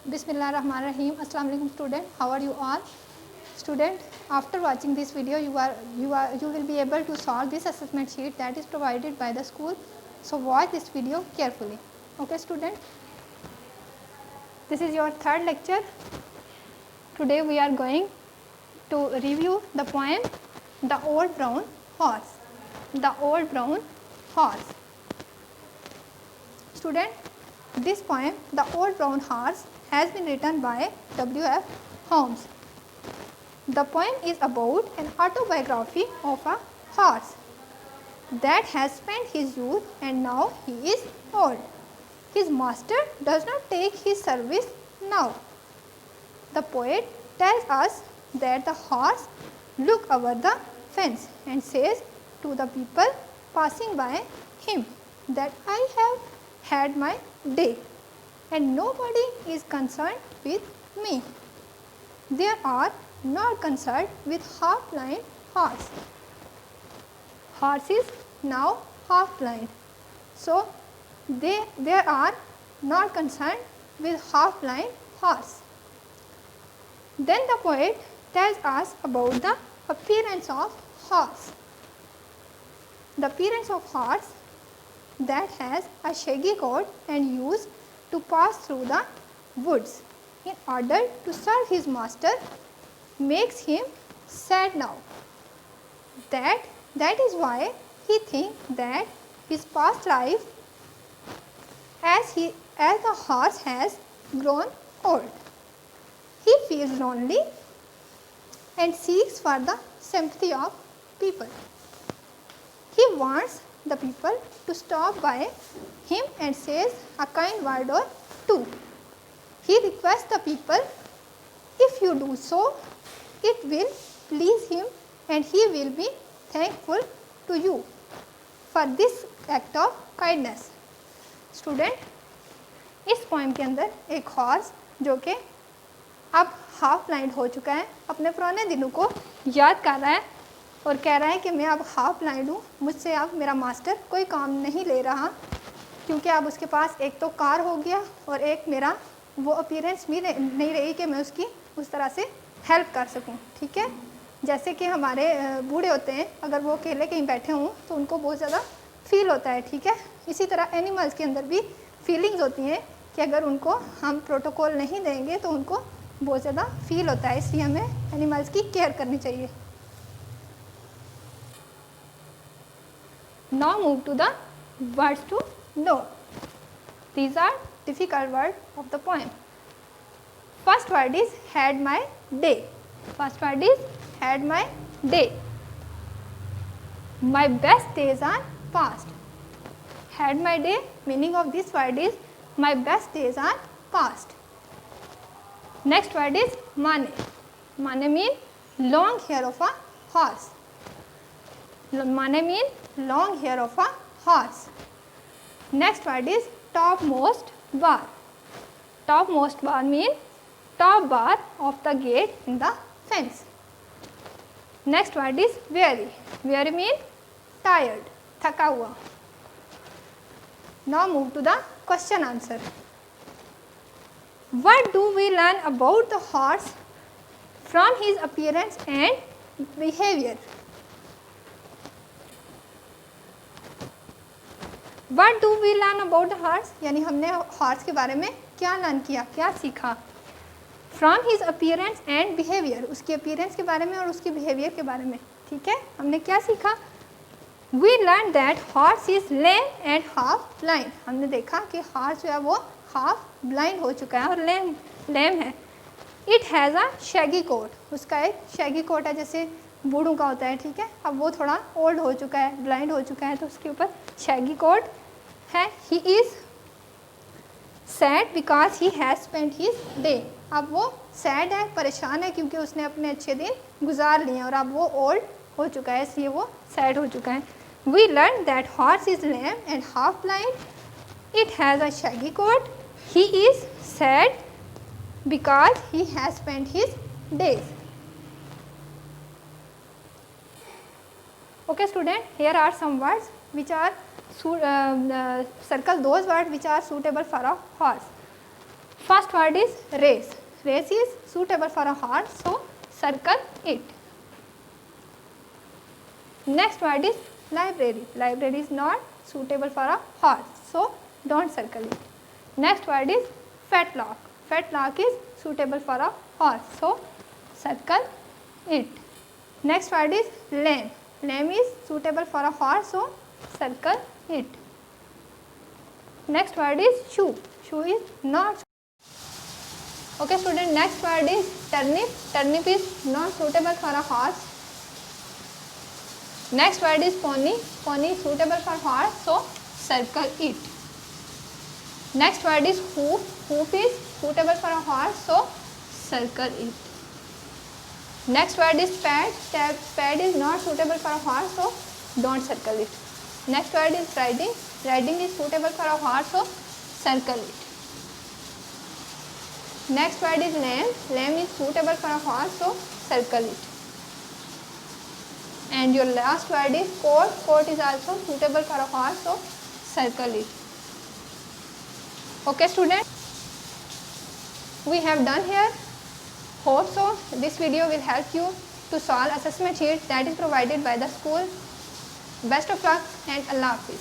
Bismillahirrahmanirrahim. Assalamu alaikum student. How are you all? Student, after watching this video you will be able to solve this assessment sheet that is provided by the school. So watch this video carefully. Okay student. This is your third lecture. Today we are going to review the poem The Old Brown Horse. The Old Brown Horse. Student, this poem The Old Brown Horse has been written by W.F. Holmes. The poem is about an autobiography of a horse that has spent his youth and now he is old. His master does not take his service now. The poet tells us that the horse looks over the fence and says to the people passing by him that I have had my day and nobody is concerned with me. They are not concerned with half-blind horse. Horse is now half-blind. So, they are not concerned with half-blind horse. Then the poet tells us about the appearance of horse. The appearance of horse that has a shaggy coat and used to pass through the woods in order to serve his master makes him sad now. That is why he thinks that his past life as the horse has grown old. He feels lonely and seeks for the sympathy of people. He wants the people to stop by him and says a kind word or two. He requests the people, if you do so, it will please him and he will be thankful to you for this act of kindness. Student, इस poem के अंदर एक horse जो कि अब half blind हो चुका है अपने पुराने दिनों को याद कर रहा है और कह रहा है कि मैं अब हाफ ब्लाइंड हूँ, मुझसे अब मेरा मास्टर कोई काम नहीं ले रहा क्योंकि अब उसके पास एक तो कार हो गया और एक मेरा वो अपीयरेंस भी नहीं रही कि मैं उसकी उस तरह से हेल्प कर सकूं. ठीक है, जैसे कि हमारे बूढ़े होते हैं, अगर वो अकेले कहीं बैठे हों तो उनको बहुत ज़्यादा फील होता है. ठीक है, इसी तरह एनिमल्स के अंदर भी फीलिंग्स होती हैं कि अगर उनको हम प्रोटोकॉल नहीं देंगे तो उनको बहुत ज़्यादा फील होता है, इसलिए हमें एनिमल्स की केयर करनी चाहिए. Now move to the words to know. These are difficult words of the poem. First word is had my day. First word is had my day. My best days are past. Had my day, meaning of this word is my best days are past. Next word is mane. Mane means long hair of a horse. Mane means long hair of a horse. Next word is topmost bar. Topmost bar means top bar of the gate in the fence. Next word is weary. Weary means tired, thaka hua. Now move to the question answer. What do we learn about the horse from his appearance and behavior? What do we learn about the horse? यानी हमने horse के बारे में क्या learn किया, क्या सीखा. From his appearance and behavior, उसके अपीयरेंस के बारे में और उसके बिहेवियर के बारे में. ठीक है, हमने क्या सीखा. We learned that horse is lame and half blind. हमने देखा कि हॉर्स जो है वो हाफ ब्लाइंड हो चुका है और लेम है. It has a shaggy coat. उसका एक शैगी कोट है जैसे बूढ़ों का होता है. ठीक है, अब वो थोड़ा ओल्ड हो चुका है, ब्लाइंड हो चुका है तो उसके ऊपर शैगी कोट है. He is sad because he has spent his day. अब वो सैड है, परेशान है क्योंकि उसने अपने अच्छे दिन गुजार लिए और अब वो ओल्ड हो चुका है इसलिए वो सैड हो चुका है. We learned that horse is lame and half blind. It has a shaggy coat. He is sad because he has spent his days. Okay student, here are some words which are circle those words which are suitable for a horse. First word is race. Race is suitable for a horse, so circle it. Next word is library. Library is not suitable for a horse, so don't circle it. Next word is fetlock. Fetlock is suitable for a horse, so circle it. Next word is lame. Lame is suitable for a horse, so circle it. Next word is shoe. Shoe is not. Okay student, next word is turnip. Turnip is not suitable for a horse. Next word is pony. Pony is suitable for horse, so circle it. Next word is hoop. Hoop is suitable for a horse, so circle it. Next word is pad. Pad is not suitable for a horse, so don't circle it. Next word is riding. Riding is suitable for a horse, so circle it. Next word is lamb. Lamb is suitable for a horse, so circle it. And your last word is coat. Coat is also suitable for a horse, so circle it. Okay student, we have done here. Hope so this video will help you to solve assessment sheet that is provided by the school. Best of luck and Allah Hafiz.